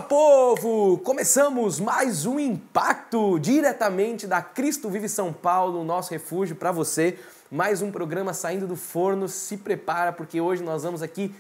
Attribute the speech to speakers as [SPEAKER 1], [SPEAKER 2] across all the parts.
[SPEAKER 1] Povo! Começamos mais um Impacto diretamente da Cristo Vive São Paulo, nosso refúgio para você. Mais um programa saindo do forno. Se prepara porque hoje nós vamos aqui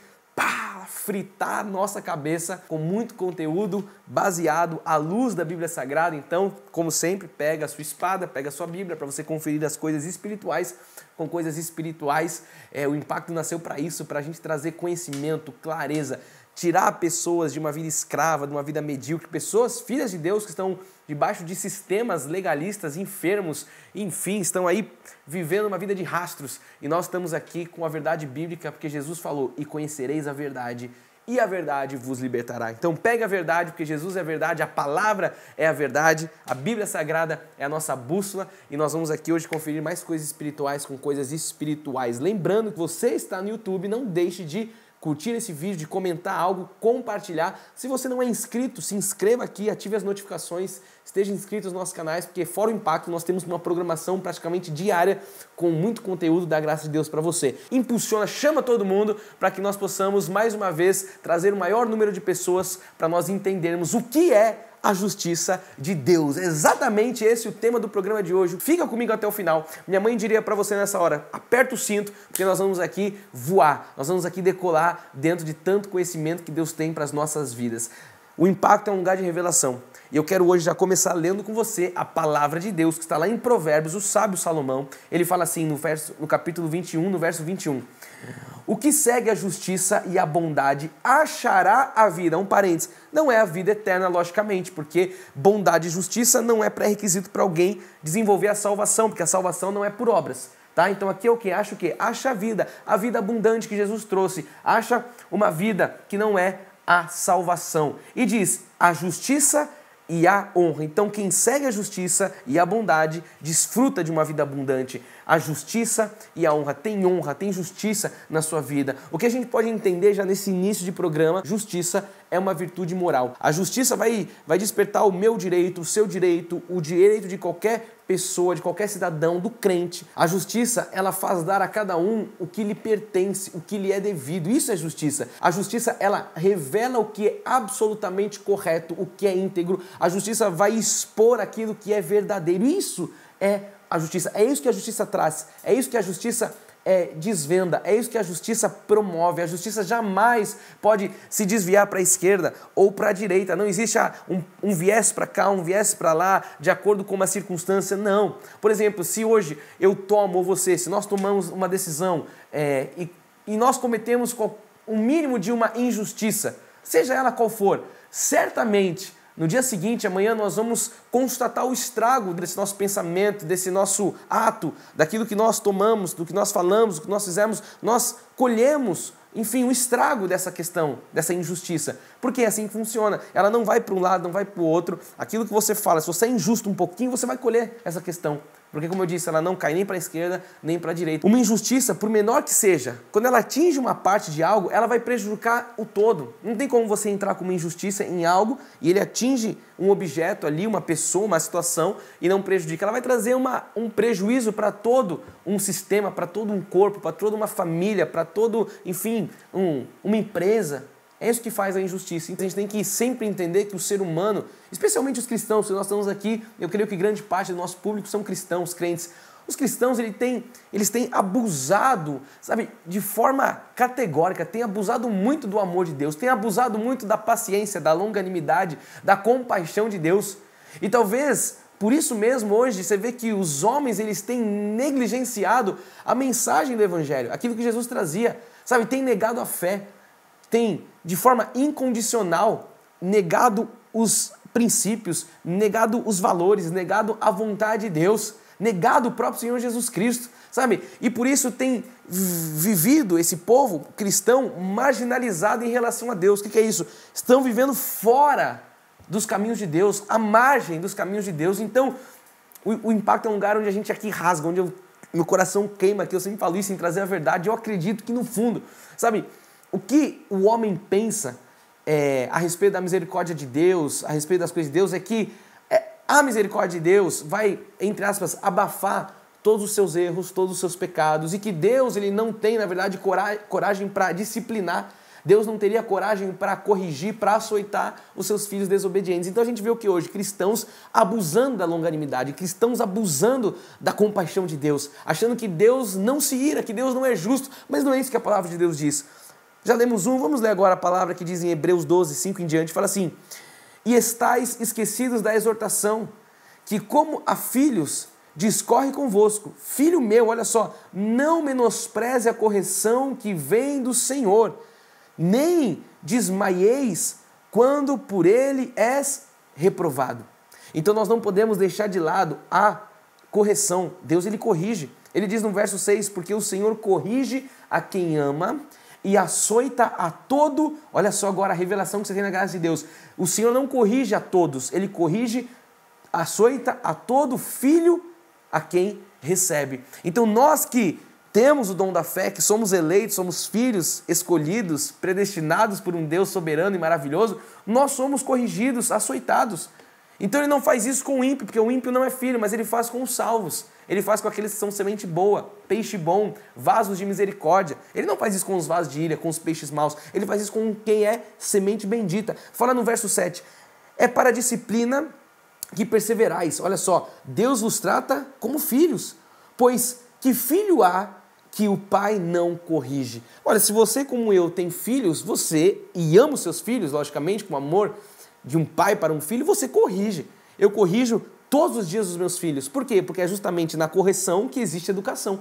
[SPEAKER 1] fritar nossa cabeça com muito conteúdo baseado à luz da Bíblia Sagrada. Então, como sempre, pega a sua espada, pega a sua Bíblia para você conferir as coisas espirituais com coisas espirituais. O Impacto nasceu para isso, para a gente trazer conhecimento, clareza, tirar pessoas de uma vida escrava, de uma vida medíocre, pessoas, filhas de Deus que estão debaixo de sistemas legalistas, enfermos, enfim, estão aí vivendo uma vida de rastros. E nós estamos aqui com a verdade bíblica, porque Jesus falou, e conhecereis a verdade, e a verdade vos libertará. Então pega a verdade, porque Jesus é a verdade, a palavra é a verdade, a Bíblia Sagrada é a nossa bússola, e nós vamos aqui hoje conferir mais coisas espirituais com coisas espirituais. Lembrando que você está no YouTube, não deixe de curtir esse vídeo, de comentar algo, compartilhar. Se você não é inscrito, se inscreva aqui, ative as notificações, esteja inscrito nos nossos canais, porque fora o Impacto nós temos uma programação praticamente diária com muito conteúdo da graça de Deus para você. Impulsiona, chama todo mundo para que nós possamos mais uma vez trazer o maior número de pessoas para nós entendermos o que é a justiça de Deus. É exatamente esse o tema do programa de hoje. Fica comigo até o final. Minha mãe diria para você nessa hora, aperta o cinto, porque nós vamos aqui voar, nós vamos aqui decolar dentro de tanto conhecimento que Deus tem para as nossas vidas. O Impacto é um lugar de revelação. E eu quero hoje já começar lendo com você a palavra de Deus, que está lá em Provérbios, o sábio Salomão. Ele fala assim no capítulo 21, no verso 21. O que segue a justiça e a bondade achará a vida. Um parênteses, não é a vida eterna, logicamente, porque bondade e justiça não é pré-requisito para alguém desenvolver a salvação, porque a salvação não é por obras. Tá? Então aqui é o que? Acha o quê? Acha a vida abundante que Jesus trouxe. Acha uma vida que não é a salvação. E diz, a justiça e a honra. Então quem segue a justiça e a bondade desfruta de uma vida abundante. A justiça e a honra. Tem justiça na sua vida. O que a gente pode entender já nesse início de programa, justiça é uma virtude moral. A justiça vai despertar o meu direito, o seu direito, o direito de qualquer pessoa, de qualquer cidadão, do crente. A justiça, ela faz dar a cada um o que lhe pertence, o que lhe é devido. Isso é justiça. A justiça, ela revela o que é absolutamente correto, o que é íntegro. A justiça vai expor aquilo que é verdadeiro. Isso é a justiça. É isso que a justiça traz. É isso que a justiça desvenda. É isso que a justiça promove. A justiça jamais pode se desviar para a esquerda ou para a direita. Não existe um viés para cá, um viés para lá, de acordo com uma circunstância. Não. Por exemplo, se hoje eu tomo ou você, se nós tomamos uma decisão e nós cometemos um mínimo de uma injustiça, seja ela qual for, certamente no dia seguinte, amanhã, nós vamos constatar o estrago desse nosso pensamento, desse nosso ato, daquilo que nós tomamos, do que nós falamos, do que nós fizemos. Nós colhemos, enfim, o estrago dessa questão, dessa injustiça. Porque é assim que funciona. Ela não vai para um lado, não vai para o outro. Aquilo que você fala, se você é injusto um pouquinho, você vai colher essa questão. Porque, como eu disse, ela não cai nem para a esquerda, nem para a direita. Uma injustiça, por menor que seja, quando ela atinge uma parte de algo, ela vai prejudicar o todo. Não tem como você entrar com uma injustiça em algo e ele atinge um objeto ali, uma pessoa, uma situação e não prejudica. Ela vai trazer um prejuízo para todo um sistema, para todo um corpo, para toda uma família, para todo, enfim, uma empresa. É isso que faz a injustiça. Então a gente tem que sempre entender que o ser humano, especialmente os cristãos, se nós estamos aqui, eu creio que grande parte do nosso público são cristãos, crentes. Os cristãos, eles têm abusado, sabe, de forma categórica, têm abusado muito do amor de Deus, têm abusado muito da paciência, da longanimidade, da compaixão de Deus. E talvez, por isso mesmo, hoje, você vê que os homens, eles têm negligenciado a mensagem do Evangelho, aquilo que Jesus trazia, sabe, têm negado a fé, tem, de forma incondicional, negado os princípios, negado os valores, negado a vontade de Deus, negado o próprio Senhor Jesus Cristo, sabe? E por isso tem vivido esse povo cristão marginalizado em relação a Deus. O que é isso? Estão vivendo fora dos caminhos de Deus, à margem dos caminhos de Deus. Então, o Impacto é um lugar onde a gente aqui rasga, onde meu coração queima, que eu sempre falo isso, em trazer a verdade. Eu acredito que no fundo, sabe, o que o homem pensa a respeito da misericórdia de Deus, a respeito das coisas de Deus, é que a misericórdia de Deus vai, entre aspas, abafar todos os seus erros, todos os seus pecados, e que Deus ele não tem, na verdade, coragem para disciplinar Deus não teria coragem para corrigir, para açoitar os seus filhos desobedientes. Então a gente vê o que hoje? Cristãos abusando da longanimidade, cristãos abusando da compaixão de Deus, achando que Deus não se ira, que Deus não é justo, mas não é isso que a palavra de Deus diz. Já lemos vamos ler agora a palavra que diz em Hebreus 12, 5 em diante, fala assim: e estáis esquecidos da exortação, que como a filhos discorre convosco. Filho meu, olha só, não menospreze a correção que vem do Senhor, nem desmaieis quando por ele és reprovado. Então nós não podemos deixar de lado a correção. Deus, ele corrige. Ele diz no verso 6, porque o Senhor corrige a quem ama e açoita a todo... Olha só agora a revelação que você tem na graça de Deus. O Senhor não corrige a todos, ele corrige, açoita a todo filho a quem recebe. Então nós que temos o dom da fé, que somos eleitos, somos filhos escolhidos, predestinados por um Deus soberano e maravilhoso, nós somos corrigidos, açoitados. Então ele não faz isso com o ímpio, porque o ímpio não é filho, mas ele faz com os salvos. Ele faz com aqueles que são semente boa, peixe bom, vasos de misericórdia. Ele não faz isso com os vasos de ira, com os peixes maus. Ele faz isso com quem é semente bendita. Fala no verso 7. É para a disciplina que perseverais. Olha só, Deus vos trata como filhos, pois que filho há que o pai não corrige? Olha, se você como eu tem filhos, e ama os seus filhos, logicamente, com amor de um pai para um filho, você corrige. Eu corrijo todos os dias os meus filhos. Por quê? Porque é justamente na correção que existe educação.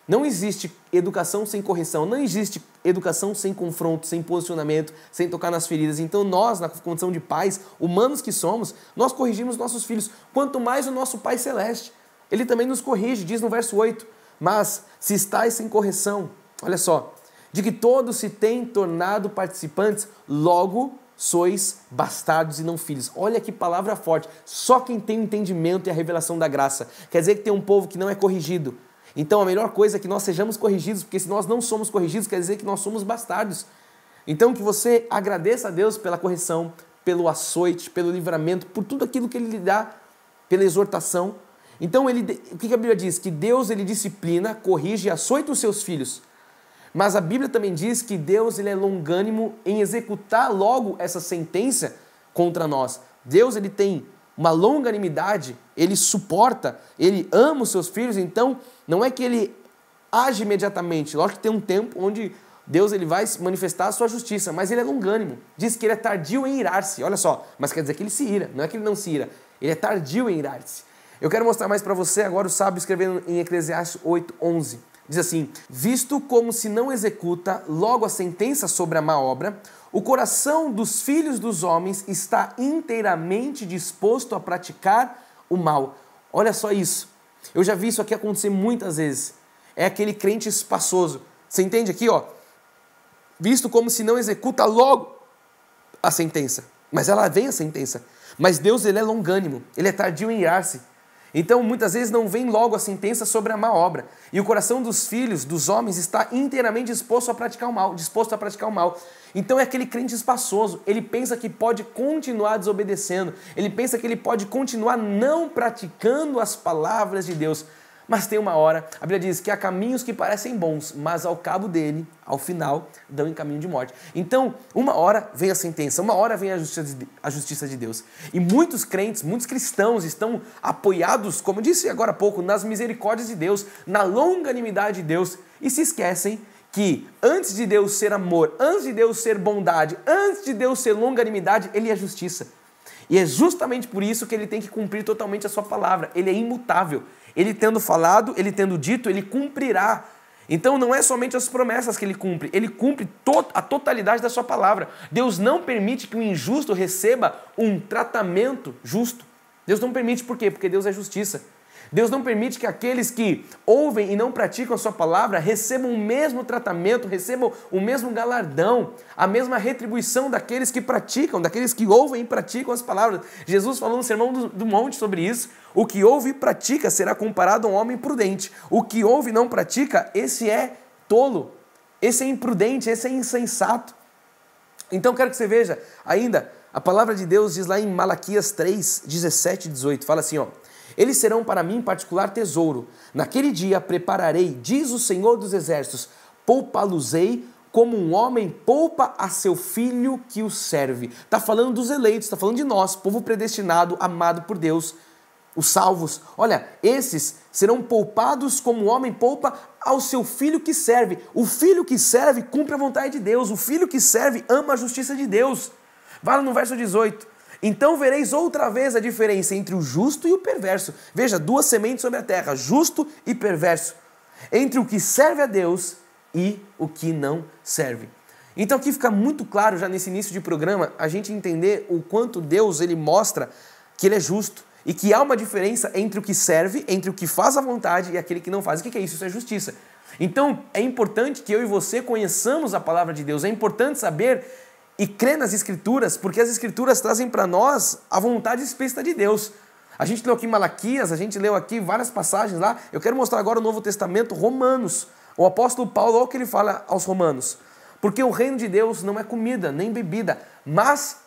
[SPEAKER 1] Não existe educação sem correção, não existe educação sem confronto, sem posicionamento, sem tocar nas feridas. Então nós, na condição de pais, humanos que somos, nós corrigimos nossos filhos. Quanto mais o nosso Pai Celeste, ele também nos corrige, diz no verso 8, mas se estáis sem correção, olha só, de que todos se têm tornado participantes, logo sois bastardos e não filhos. Olha que palavra forte. Só quem tem o entendimento e a revelação da graça. Quer dizer que tem um povo que não é corrigido. Então a melhor coisa é que nós sejamos corrigidos, porque se nós não somos corrigidos, quer dizer que nós somos bastardos. Então que você agradeça a Deus pela correção, pelo açoite, pelo livramento, por tudo aquilo que Ele lhe dá, pela exortação. Então o que a Bíblia diz? Que Deus, ele disciplina, corrige e açoita os seus filhos. Mas a Bíblia também diz que Deus, ele é longânimo em executar logo essa sentença contra nós. Deus, ele tem uma longanimidade, ele suporta, ele ama os seus filhos, então não é que ele age imediatamente. Lógico que tem um tempo onde Deus, ele vai manifestar a sua justiça, mas ele é longânimo. Diz que ele é tardio em irar-se, olha só, mas quer dizer que ele se ira, não é que ele não se ira, ele é tardio em irar-se. Eu quero mostrar mais para você agora o sábio escrevendo em Eclesiastes 8:11. Diz assim: visto como se não executa logo a sentença sobre a má obra, o coração dos filhos dos homens está inteiramente disposto a praticar o mal. Olha só isso. Eu já vi isso aqui acontecer muitas vezes. É aquele crente espaçoso. Você entende aqui, ó? Visto como se não executa logo a sentença. Mas ela vem a sentença. Mas Deus, ele é longânimo. Ele é tardio em irar-se. Então, muitas vezes não vem logo a sentença sobre a má obra. E o coração dos filhos, dos homens, está inteiramente disposto a praticar o mal. Então é aquele crente espaçoso. Ele pensa que pode continuar desobedecendo. Ele pensa que ele pode continuar não praticando as palavras de Deus. Mas tem uma hora, a Bíblia diz que há caminhos que parecem bons, mas ao cabo dele, ao final, dão em caminho de morte. Então, uma hora vem a sentença, uma hora vem a justiça de Deus. E muitos crentes, muitos cristãos estão apoiados, como disse agora há pouco, nas misericórdias de Deus, na longanimidade de Deus, e se esquecem que antes de Deus ser amor, antes de Deus ser bondade, antes de Deus ser longanimidade, Ele é justiça. E é justamente por isso que Ele tem que cumprir totalmente a sua palavra. Ele é imutável. Ele tendo falado, ele tendo dito, ele cumprirá. Então não é somente as promessas que ele cumpre a totalidade da sua palavra. Deus não permite que o injusto receba um tratamento justo. Deus não permite, por quê? Porque Deus é justiça. Deus não permite que aqueles que ouvem e não praticam a sua palavra recebam o mesmo tratamento, recebam o mesmo galardão, a mesma retribuição daqueles que praticam, daqueles que ouvem e praticam as palavras. Jesus falou no Sermão do Monte sobre isso. O que ouve e pratica será comparado a um homem prudente. O que ouve e não pratica, esse é tolo, esse é imprudente, esse é insensato. Então quero que você veja ainda, a palavra de Deus diz lá em Malaquias 3, 17 e 18, fala assim, ó: eles serão para mim particular tesouro. Naquele dia prepararei, diz o Senhor dos Exércitos, poupá-los-ei como um homem poupa a seu filho que o serve. Está falando dos eleitos, está falando de nós, povo predestinado, amado por Deus, os salvos. Olha, esses serão poupados como um homem poupa ao seu filho que serve. O filho que serve cumpre a vontade de Deus. O filho que serve ama a justiça de Deus. Vai lá no verso 18. Então vereis outra vez a diferença entre o justo e o perverso. Veja, duas sementes sobre a terra, justo e perverso. Entre o que serve a Deus e o que não serve. Então aqui fica muito claro, já nesse início de programa, a gente entender o quanto Deus ele mostra que ele é justo. E que há uma diferença entre o que serve, entre o que faz a vontade e aquele que não faz. O que é isso? Isso é justiça. Então, é importante que eu e você conheçamos a palavra de Deus. É importante saber e crer nas Escrituras, porque as Escrituras trazem para nós a vontade explícita de Deus. A gente leu aqui Malaquias, a gente leu aqui várias passagens lá. Eu quero mostrar agora o Novo Testamento, Romanos. O apóstolo Paulo, olha o que ele fala aos romanos. Porque o reino de Deus não é comida, nem bebida, mas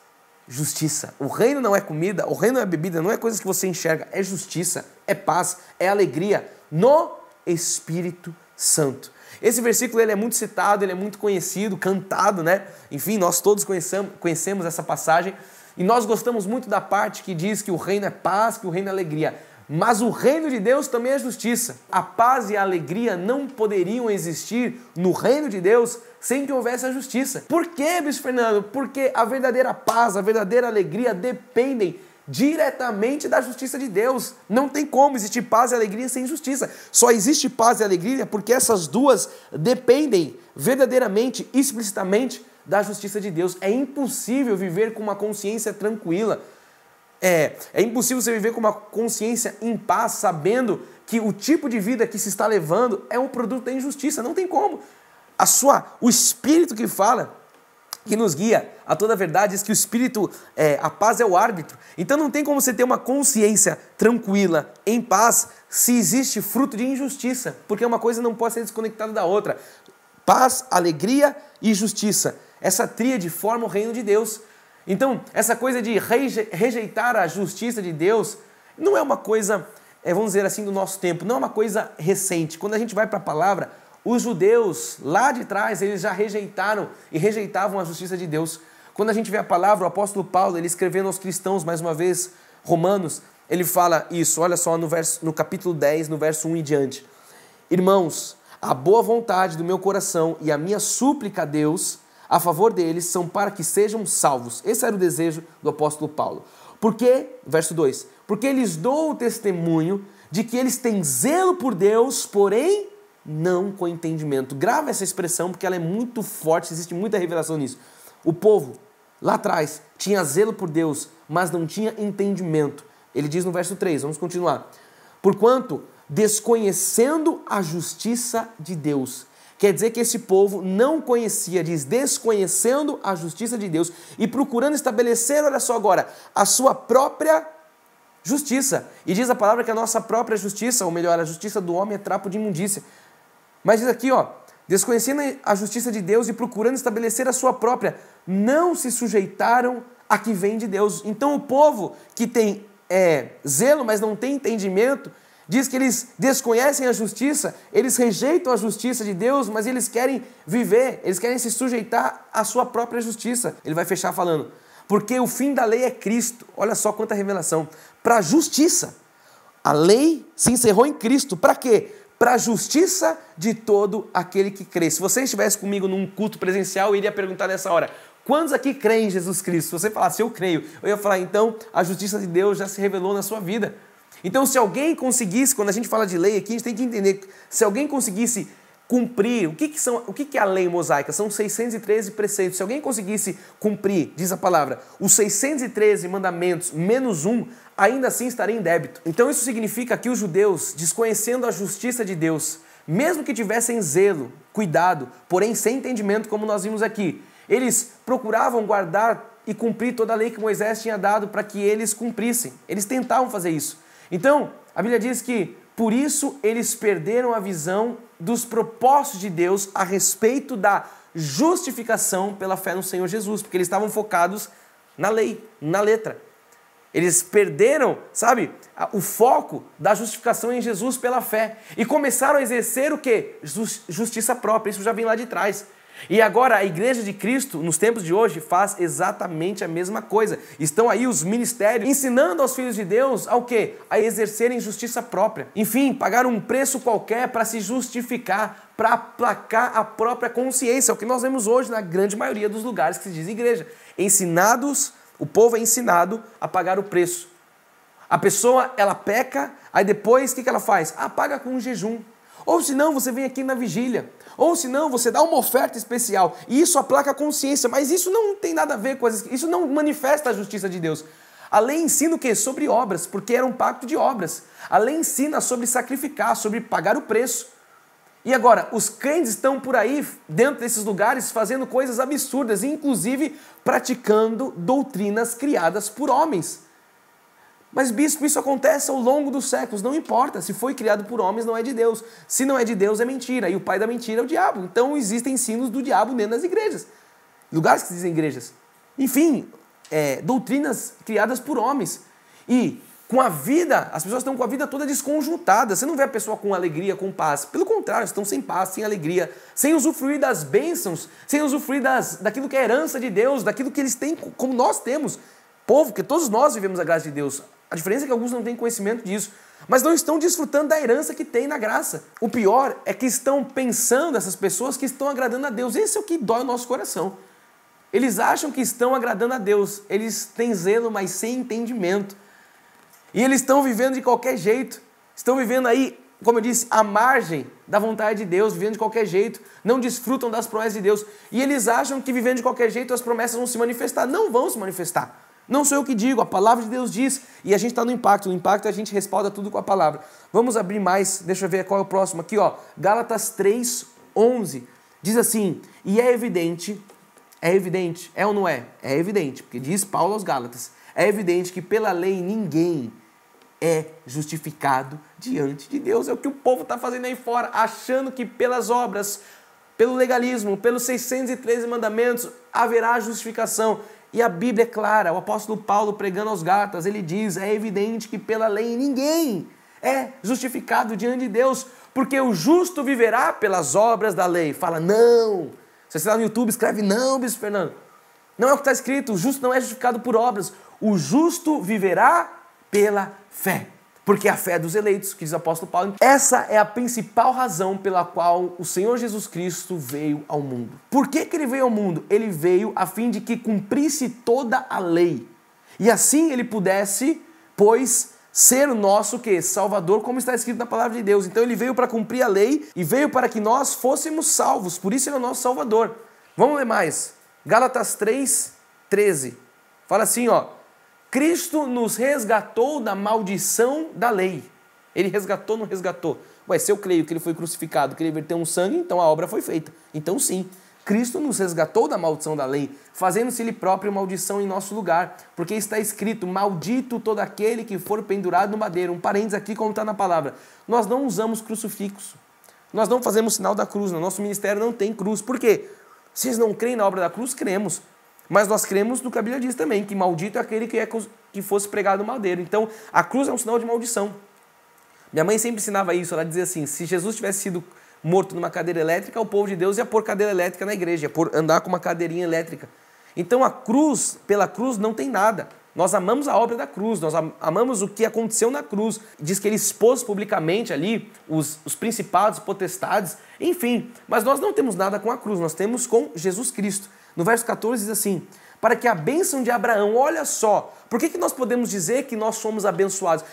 [SPEAKER 1] justiça. O reino não é comida, o reino não é bebida, não é coisas que você enxerga, é justiça, é paz, é alegria no Espírito Santo. Esse versículo ele é muito citado, ele é muito conhecido, cantado, né? Enfim, nós todos conhecemos essa passagem e nós gostamos muito da parte que diz que o reino é paz, que o reino é alegria. Mas o reino de Deus também é justiça. A paz e a alegria não poderiam existir no reino de Deus sem que houvesse a justiça. Por quê, Bispo Fernando? Porque a verdadeira paz, a verdadeira alegria dependem diretamente da justiça de Deus. Não tem como existir paz e alegria sem justiça. Só existe paz e alegria porque essas duas dependem verdadeiramente, explicitamente da justiça de Deus. É impossível viver com uma consciência tranquila. É impossível você viver com uma consciência em paz, sabendo que o tipo de vida que se está levando é um produto da injustiça. Não tem como. O Espírito que fala, que nos guia a toda a verdade, diz que o Espírito, a paz é o árbitro. Então não tem como você ter uma consciência tranquila, em paz, se existe fruto de injustiça, porque uma coisa não pode ser desconectada da outra. Paz, alegria e justiça. Essa tríade forma o reino de Deus. Então, essa coisa de rejeitar a justiça de Deus não é uma coisa, vamos dizer assim, do nosso tempo, não é uma coisa recente. Quando a gente vai para a palavra, os judeus, lá de trás, eles já rejeitaram e rejeitavam a justiça de Deus. Quando a gente vê a palavra, o apóstolo Paulo, ele escrevendo aos cristãos, mais uma vez, Romanos, ele fala isso, olha só no capítulo 10, no verso 1 e diante. Irmãos, a boa vontade do meu coração e a minha súplica a Deus a favor deles são para que sejam salvos. Esse era o desejo do apóstolo Paulo. Porque, verso 2, porque lhes dou o testemunho de que eles têm zelo por Deus, porém não com entendimento. Grava essa expressão porque ela é muito forte, existe muita revelação nisso. O povo, lá atrás, tinha zelo por Deus, mas não tinha entendimento. Ele diz no verso 3, vamos continuar. Porquanto, desconhecendo a justiça de Deus. Quer dizer que esse povo não conhecia, diz, desconhecendo a justiça de Deus e procurando estabelecer, olha só agora, a sua própria justiça. E diz a palavra que a nossa própria justiça, ou melhor, a justiça do homem é trapo de imundícia. Mas diz aqui, desconhecendo a justiça de Deus e procurando estabelecer a sua própria, não se sujeitaram a que vem de Deus. Então o povo que tem zelo, mas não tem entendimento, diz que eles desconhecem a justiça, eles rejeitam a justiça de Deus, mas eles querem viver, eles querem se sujeitar à sua própria justiça. Ele vai fechar falando, porque o fim da lei é Cristo. Olha só quanta revelação. Para a justiça. A lei se encerrou em Cristo. Para quê? Para a justiça de todo aquele que crê. Se você estivesse comigo num culto presencial, eu iria perguntar nessa hora, quantos aqui creem em Jesus Cristo? Se você falasse, eu creio, eu ia falar, então a justiça de Deus já se revelou na sua vida. Então, se alguém conseguisse, quando a gente fala de lei aqui, a gente tem que entender, se alguém conseguisse cumprir, o que é a lei mosaica? São 613 preceitos. Se alguém conseguisse cumprir, diz a palavra, os 613 mandamentos menos um, ainda assim estaria em débito. Então, isso significa que os judeus, desconhecendo a justiça de Deus, mesmo que tivessem zelo, cuidado, porém sem entendimento, como nós vimos aqui, eles procuravam guardar e cumprir toda a lei que Moisés tinha dado para que eles cumprissem. Eles tentavam fazer isso. Então, a Bíblia diz que, por isso, eles perderam a visão dos propósitos de Deus a respeito da justificação pela fé no Senhor Jesus, porque eles estavam focados na lei, na letra. Eles perderam, o foco da justificação em Jesus pela fé e começaram a exercer o quê? Justiça própria, isso já vem lá de trás. E agora a igreja de Cristo, nos tempos de hoje, faz exatamente a mesma coisa. Estão aí os ministérios ensinando aos filhos de Deus ao quê? A exercerem justiça própria. Enfim, pagar um preço qualquer para se justificar, para aplacar a própria consciência. É o que nós vemos hoje na grande maioria dos lugares que se diz igreja. Ensinados, o povo é ensinado a pagar o preço. A pessoa, ela peca, aí depois o que ela faz? Paga com um jejum. Ou se não, você vem aqui na vigília. Ou se não, você dá uma oferta especial. E isso aplaca a consciência. Mas isso não tem nada a ver com isso não manifesta a justiça de Deus. A lei ensina o quê? Sobre obras, porque era um pacto de obras. A lei ensina sobre sacrificar, sobre pagar o preço. E agora, os crentes estão por aí, dentro desses lugares, fazendo coisas absurdas, inclusive praticando doutrinas criadas por homens. Mas, bispo, isso acontece ao longo dos séculos, não importa, se foi criado por homens não é de Deus, se não é de Deus é mentira, e o pai da mentira é o diabo, então existem ensinos do diabo dentro das igrejas, lugares que dizem igrejas, enfim, doutrinas criadas por homens, e com a vida, as pessoas estão com a vida toda desconjuntada, você não vê a pessoa com alegria, com paz, pelo contrário, estão sem paz, sem alegria, sem usufruir das bênçãos, sem usufruir daquilo que é herança de Deus, daquilo que eles têm, como nós temos, povo, porque todos nós vivemos a graça de Deus. A diferença é que alguns não têm conhecimento disso, mas não estão desfrutando da herança que tem na graça. O pior é que estão pensando, essas pessoas, que estão agradando a Deus. Esse é o que dói o nosso coração. Eles acham que estão agradando a Deus. Eles têm zelo, mas sem entendimento. E eles estão vivendo de qualquer jeito. Estão vivendo aí, como eu disse, à margem da vontade de Deus, vivendo de qualquer jeito. Não desfrutam das promessas de Deus. E eles acham que vivendo de qualquer jeito as promessas vão se manifestar. Não vão se manifestar. Não sou eu que digo, a palavra de Deus diz, e a gente está no impacto. No impacto a gente respalda tudo com a palavra. Vamos abrir mais, deixa eu ver qual é o próximo aqui, ó. Gálatas 3:11, diz assim, e é evidente, é ou não é? É evidente, porque diz Paulo aos Gálatas, é evidente que pela lei ninguém é justificado diante de Deus. É o que o povo está fazendo aí fora, achando que pelas obras, pelo legalismo, pelos 613 mandamentos, haverá justificação. E a Bíblia é clara, o apóstolo Paulo pregando aos Gálatas, ele diz, é evidente que pela lei ninguém é justificado diante de Deus, porque o justo viverá pelas obras da lei. Fala, não. Se você está no YouTube, escreve, não, bispo Fernando. Não é o que está escrito, o justo não é justificado por obras, o justo viverá pela fé. Porque a fé é dos eleitos, que diz o apóstolo Paulo. Essa é a principal razão pela qual o Senhor Jesus Cristo veio ao mundo. Por que ele veio ao mundo? Ele veio a fim de que cumprisse toda a lei. E assim ele pudesse, pois, ser o nosso quê? Salvador, como está escrito na palavra de Deus. Então ele veio para cumprir a lei e veio para que nós fôssemos salvos. Por isso ele é o nosso Salvador. Vamos ler mais. Gálatas 3:13. Fala assim, ó. Cristo nos resgatou da maldição da lei. Ele resgatou ou não resgatou? Ué, se eu creio que ele foi crucificado, que ele verteu um sangue, então a obra foi feita. Então sim, Cristo nos resgatou da maldição da lei, fazendo-se ele próprio maldição em nosso lugar, porque está escrito, maldito todo aquele que for pendurado no madeiro. Um parênteses aqui, como está na palavra. Nós não usamos crucifixo. Nós não fazemos sinal da cruz. No nosso ministério não tem cruz. Por quê? Vocês não creem na obra da cruz? Cremos. Mas nós cremos no que a Bíblia diz também, que maldito é aquele que fosse pregado no madeiro. Então, a cruz é um sinal de maldição. Minha mãe sempre ensinava isso, ela dizia assim, se Jesus tivesse sido morto numa cadeira elétrica, o povo de Deus ia pôr cadeira elétrica na igreja, ia andar com uma cadeirinha elétrica. Então, a cruz, pela cruz, não tem nada. Nós amamos a obra da cruz, nós amamos o que aconteceu na cruz. Diz que ele expôs publicamente ali os principados, potestades, enfim. Mas nós não temos nada com a cruz, nós temos com Jesus Cristo. No verso 14 diz assim, para que a bênção de Abraão, olha só, por que nós podemos dizer que nós somos abençoados?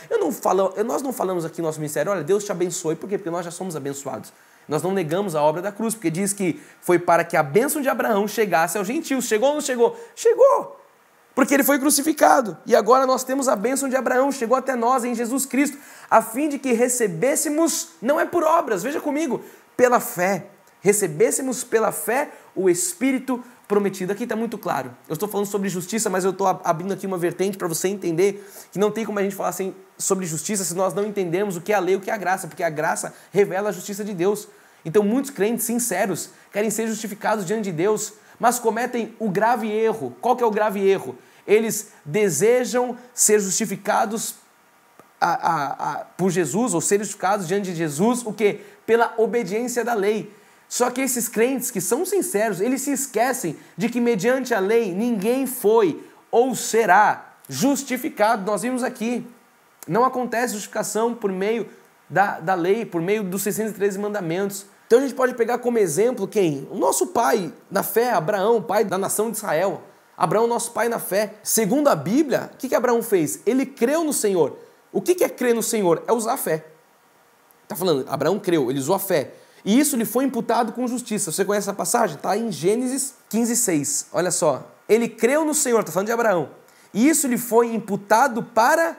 [SPEAKER 1] Nós não falamos aqui no nosso ministério, olha, Deus te abençoe, por quê? Porque nós já somos abençoados. Nós não negamos a obra da cruz, porque diz que foi para que a bênção de Abraão chegasse aos gentios. Chegou ou não chegou? Chegou! Porque ele foi crucificado. E agora nós temos a bênção de Abraão, chegou até nós em Jesus Cristo, a fim de que recebêssemos, não é por obras, veja comigo, pela fé. Recebêssemos pela fé o Espírito prometido. Aqui está muito claro. Eu estou falando sobre justiça, mas eu estou abrindo aqui uma vertente para você entender que não tem como a gente falar sobre justiça se nós não entendermos o que é a lei e o que é a graça, porque a graça revela a justiça de Deus. Então muitos crentes sinceros querem ser justificados diante de Deus, mas cometem o grave erro. Qual que é o grave erro? Eles desejam ser justificados por Jesus, ou ser justificados diante de Jesus, o quê? Pela obediência da lei. Só que esses crentes que são sinceros, eles se esquecem de que mediante a lei ninguém foi ou será justificado. Nós vimos aqui, não acontece justificação por meio da lei, por meio dos 613 mandamentos. Então a gente pode pegar como exemplo quem? O nosso pai na fé, Abraão, pai da nação de Israel. Abraão, nosso pai na fé. Segundo a Bíblia, o que Abraão fez? Ele creu no Senhor. O que é crer no Senhor? É usar a fé. Está falando, Abraão creu, ele usou a fé. E isso lhe foi imputado com justiça. Você conhece essa passagem? Está em Gênesis 15:6. Olha só. Ele creu no Senhor, está falando de Abraão. E isso lhe foi imputado para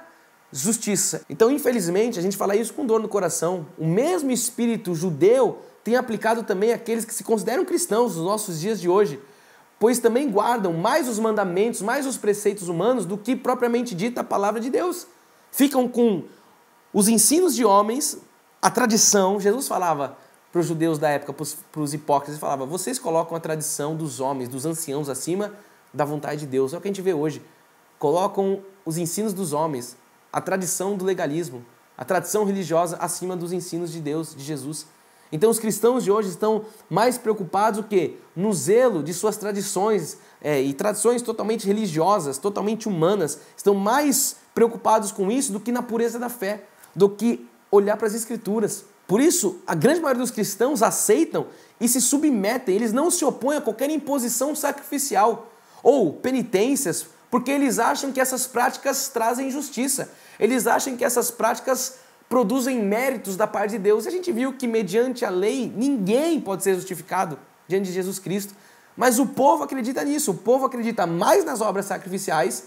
[SPEAKER 1] justiça. Então, infelizmente, a gente fala isso com dor no coração. O mesmo espírito judeu tem aplicado também àqueles que se consideram cristãos nos nossos dias de hoje, pois também guardam mais os mandamentos, mais os preceitos humanos do que propriamente dita a palavra de Deus. Ficam com os ensinos de homens, a tradição. Jesus falava para os judeus da época, para os hipócritas, ele falava, vocês colocam a tradição dos homens, dos anciãos acima da vontade de Deus. É o que a gente vê hoje. Colocam os ensinos dos homens, a tradição do legalismo, a tradição religiosa acima dos ensinos de Deus, de Jesus. Então os cristãos de hoje estão mais preocupados o quê? No zelo de suas tradições e tradições totalmente religiosas, totalmente humanas, estão mais preocupados com isso do que na pureza da fé, do que olhar para as Escrituras. Por isso, a grande maioria dos cristãos aceitam e se submetem, eles não se opõem a qualquer imposição sacrificial ou penitências, porque eles acham que essas práticas trazem justiça, eles acham que essas práticas produzem méritos da parte de Deus. E a gente viu que mediante a lei ninguém pode ser justificado diante de Jesus Cristo, mas o povo acredita nisso, o povo acredita mais nas obras sacrificiais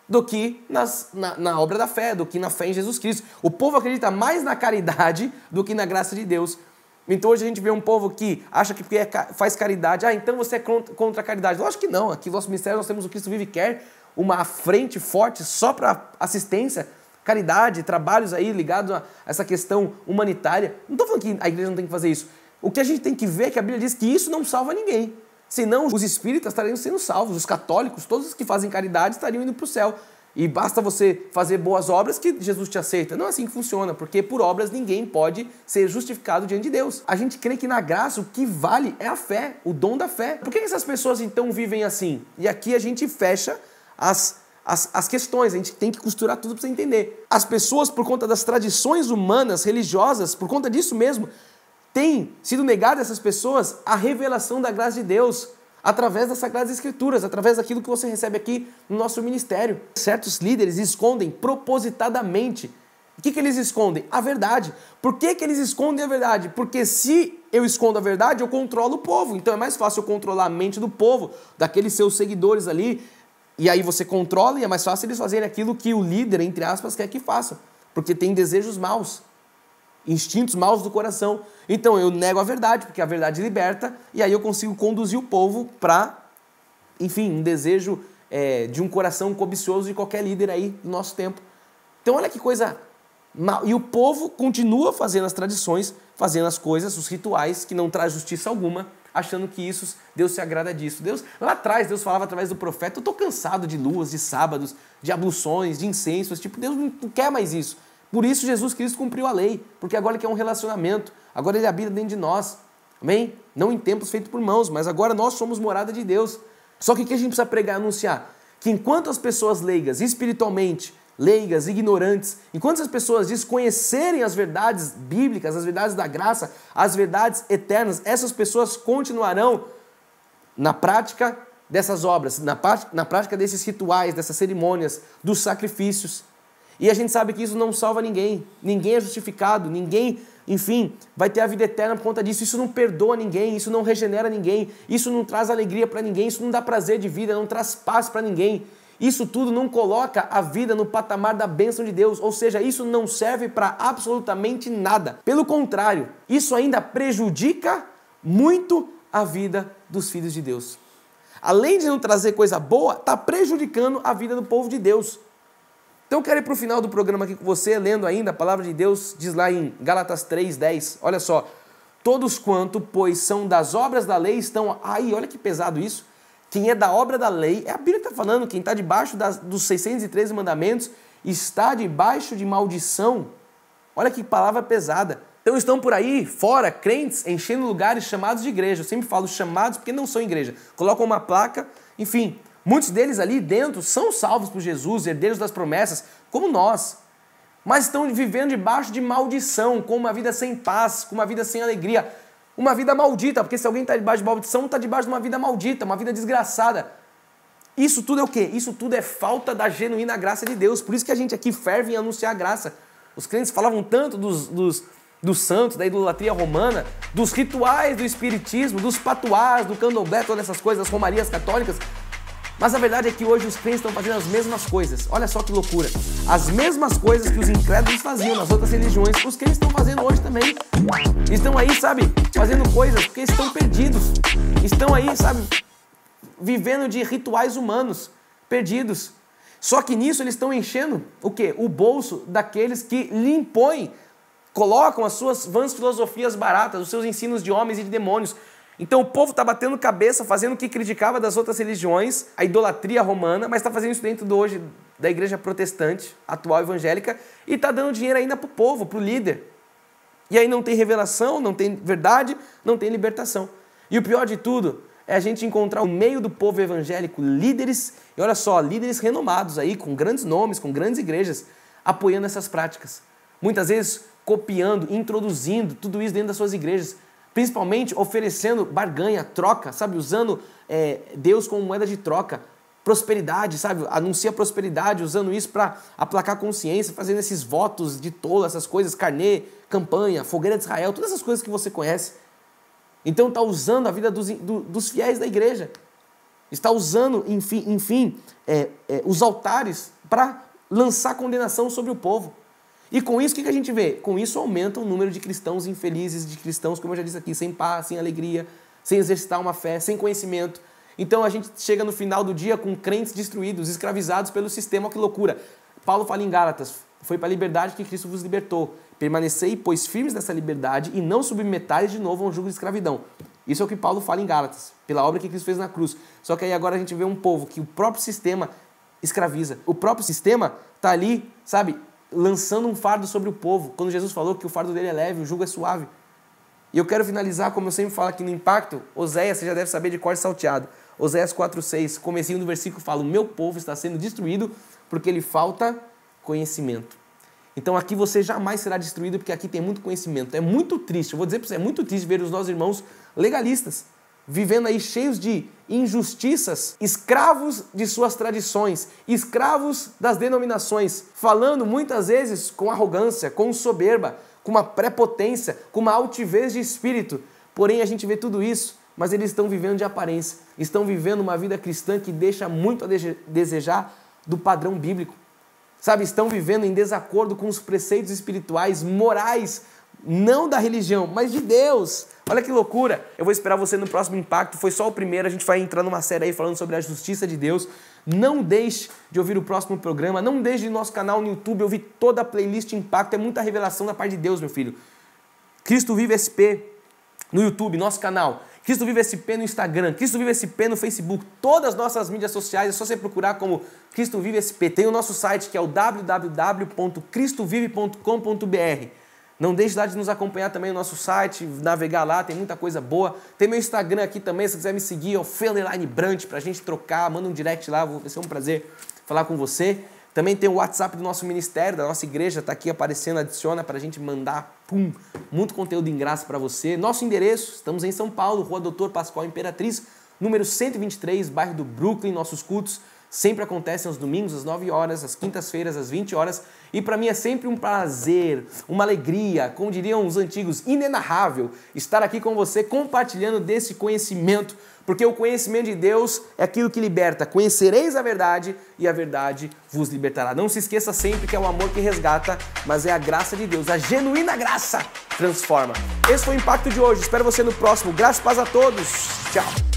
[SPEAKER 1] do que na obra da fé, do que na fé em Jesus Cristo. O povo acredita mais na caridade do que na graça de Deus. Então hoje a gente vê um povo que acha que porque faz caridade, então você é contra a caridade. Lógico que não, aqui no nosso ministério nós temos o Cristo Vive e Quer, uma frente forte só para assistência, caridade, trabalhos aí ligados a essa questão humanitária. Não estou falando que a igreja não tem que fazer isso. O que a gente tem que ver é que a Bíblia diz que isso não salva ninguém. Senão os espíritas estariam sendo salvos, os católicos, todos os que fazem caridade estariam indo para o céu. E basta você fazer boas obras que Jesus te aceita. Não é assim que funciona, porque por obras ninguém pode ser justificado diante de Deus. A gente crê que na graça o que vale é a fé, o dom da fé. Por que essas pessoas então vivem assim? E aqui a gente fecha as questões, a gente tem que costurar tudo para você entender. As pessoas, por conta das tradições humanas, religiosas, por conta disso mesmo, tem sido negada a essas pessoas a revelação da graça de Deus através das Sagradas Escrituras, através daquilo que você recebe aqui no nosso ministério. Certos líderes escondem propositadamente. O que eles escondem? A verdade. Por que eles escondem a verdade? Porque se eu escondo a verdade, eu controlo o povo. Então é mais fácil eu controlar a mente do povo, daqueles seus seguidores ali, e aí você controla e é mais fácil eles fazerem aquilo que o líder, entre aspas, quer que façam. Porque tem desejos maus. Instintos maus do coração. Então eu nego a verdade, porque a verdade liberta, e aí eu consigo conduzir o povo para, enfim, um desejo de um coração cobicioso de qualquer líder aí do nosso tempo. Então olha que coisa mal. E o povo continua fazendo as tradições, fazendo as coisas, os rituais, que não traz justiça alguma, achando que isso, Deus se agrada disso. Lá atrás, Deus falava através do profeta, eu estou cansado de luas, de sábados, de abluções, de incensos, tipo, Deus não quer mais isso. Por isso Jesus Cristo cumpriu a lei, porque agora ele quer um relacionamento, agora ele habita dentro de nós, amém? Não em templos feitos por mãos, mas agora nós somos morada de Deus. Só que o que a gente precisa pregar e anunciar? Que enquanto as pessoas leigas, espiritualmente, leigas, ignorantes, enquanto as pessoas desconhecerem as verdades bíblicas, as verdades da graça, as verdades eternas, essas pessoas continuarão na prática dessas obras, na prática desses rituais, dessas cerimônias, dos sacrifícios. E a gente sabe que isso não salva ninguém. Ninguém é justificado, ninguém, enfim, vai ter a vida eterna por conta disso. Isso não perdoa ninguém, isso não regenera ninguém, isso não traz alegria para ninguém, isso não dá prazer de vida, não traz paz para ninguém. Isso tudo não coloca a vida no patamar da bênção de Deus, ou seja, isso não serve para absolutamente nada. Pelo contrário, isso ainda prejudica muito a vida dos filhos de Deus. Além de não trazer coisa boa, está prejudicando a vida do povo de Deus. Então eu quero ir para o final do programa aqui com você, lendo ainda a palavra de Deus, diz lá em Gálatas 3:10, olha só, todos quanto, pois são das obras da lei, estão... Aí, olha que pesado isso. Quem é da obra da lei, a Bíblia está falando, quem está debaixo dos 613 mandamentos, está debaixo de maldição. Olha que palavra pesada. Então estão por aí, fora, crentes, enchendo lugares chamados de igreja. Eu sempre falo chamados porque não são igreja. Colocam uma placa, enfim. Muitos deles ali dentro são salvos por Jesus, herdeiros das promessas, como nós. Mas estão vivendo debaixo de maldição, com uma vida sem paz, com uma vida sem alegria. Uma vida maldita, porque se alguém está debaixo de maldição, está debaixo de uma vida maldita, uma vida desgraçada. Isso tudo é o quê? Isso tudo é falta da genuína graça de Deus. Por isso que a gente aqui ferve em anunciar a graça. Os crentes falavam tanto dos santos, da idolatria romana, dos rituais do espiritismo, dos patuás, do candomblé, todas essas coisas, das romarias católicas. Mas a verdade é que hoje os crentes estão fazendo as mesmas coisas. Olha só que loucura. As mesmas coisas que os incrédulos faziam nas outras religiões, os crentes estão fazendo hoje também. Estão aí, sabe, fazendo coisas porque estão perdidos. Estão aí, sabe, vivendo de rituais humanos, perdidos. Só que nisso eles estão enchendo o quê? O bolso daqueles que lhe impõem, colocam as suas vãs filosofias baratas, os seus ensinos de homens e de demônios. Então o povo está batendo cabeça, fazendo o que criticava das outras religiões, a idolatria romana, mas está fazendo isso dentro hoje da igreja protestante, atual evangélica, e está dando dinheiro ainda para o povo, para o líder. E aí não tem revelação, não tem verdade, não tem libertação. E o pior de tudo é a gente encontrar no meio do povo evangélico líderes, e olha só, líderes renomados aí, com grandes nomes, com grandes igrejas, apoiando essas práticas. Muitas vezes copiando, introduzindo tudo isso dentro das suas igrejas, principalmente oferecendo barganha, troca, sabe? Usando Deus como moeda de troca, prosperidade, sabe? Anuncia prosperidade, usando isso para aplacar a consciência, fazendo esses votos de tolo, essas coisas, carnê, campanha, fogueira de Israel, todas essas coisas que você conhece. Então está usando a vida dos fiéis da igreja. Está usando, enfim, os altares para lançar condenação sobre o povo. E com isso, o que a gente vê? Com isso aumenta o número de cristãos infelizes, de cristãos, como eu já disse aqui, sem paz, sem alegria, sem exercitar uma fé, sem conhecimento. Então a gente chega no final do dia com crentes destruídos, escravizados pelo sistema. Olha que loucura. Paulo fala em Gálatas, foi para a liberdade que Cristo vos libertou. Permanecei, pois, firmes nessa liberdade e não submetais de novo a um jugo de escravidão. Isso é o que Paulo fala em Gálatas, pela obra que Cristo fez na cruz. Só que aí agora a gente vê um povo que o próprio sistema escraviza. O próprio sistema está ali, sabe, lançando um fardo sobre o povo, quando Jesus falou que o fardo dele é leve, o jugo é suave. E eu quero finalizar, como eu sempre falo aqui no Impacto, Oséias, você já deve saber de cor salteado. Oséias 4,6, comecinho do versículo fala: o meu povo está sendo destruído porque lhe falta conhecimento. Então aqui você jamais será destruído porque aqui tem muito conhecimento. É muito triste, eu vou dizer para você, é muito triste ver os nossos irmãos legalistas vivendo aí cheios de injustiças, escravos de suas tradições, escravos das denominações, falando muitas vezes com arrogância, com soberba, com uma prepotência, com uma altivez de espírito. Porém, a gente vê tudo isso, mas eles estão vivendo de aparência, estão vivendo uma vida cristã que deixa muito a desejar do padrão bíblico. Sabe, estão vivendo em desacordo com os preceitos espirituais, morais, não da religião, mas de Deus. Olha que loucura. Eu vou esperar você no próximo Impacto. Foi só o primeiro, a gente vai entrar numa série aí falando sobre a justiça de Deus. Não deixe de ouvir o próximo programa, não deixe de ir no nosso canal no YouTube, ouvir toda a playlist Impacto. É muita revelação da parte de Deus, meu filho. Cristo Vive SP no YouTube, nosso canal. Cristo Vive SP no Instagram, Cristo Vive SP no Facebook, todas as nossas mídias sociais, é só você procurar como Cristo Vive SP. Tem o nosso site que é o www.cristovive.com.br. Não deixe lá de nos acompanhar também no nosso site, navegar lá, tem muita coisa boa. Tem meu Instagram aqui também, se quiser me seguir, é o Fê_Brant, pra gente trocar, manda um direct lá, vai ser um prazer falar com você. Também tem o WhatsApp do nosso ministério, da nossa igreja, tá aqui aparecendo, adiciona pra gente mandar, muito conteúdo em graça pra você. Nosso endereço, estamos em São Paulo, Rua Doutor Pascoal Imperatriz, número 123, bairro do Brooklyn. Nossos cultos sempre acontecem aos domingos, às 9 horas, às quintas-feiras, às 20 horas. E para mim é sempre um prazer, uma alegria, como diriam os antigos, inenarrável, estar aqui com você compartilhando desse conhecimento, porque o conhecimento de Deus é aquilo que liberta. Conhecereis a verdade e a verdade vos libertará. Não se esqueça sempre que é o amor que resgata, mas é a graça de Deus, a genuína graça transforma. Esse foi o Impacto de hoje, espero você no próximo. Graças e paz a todos, tchau!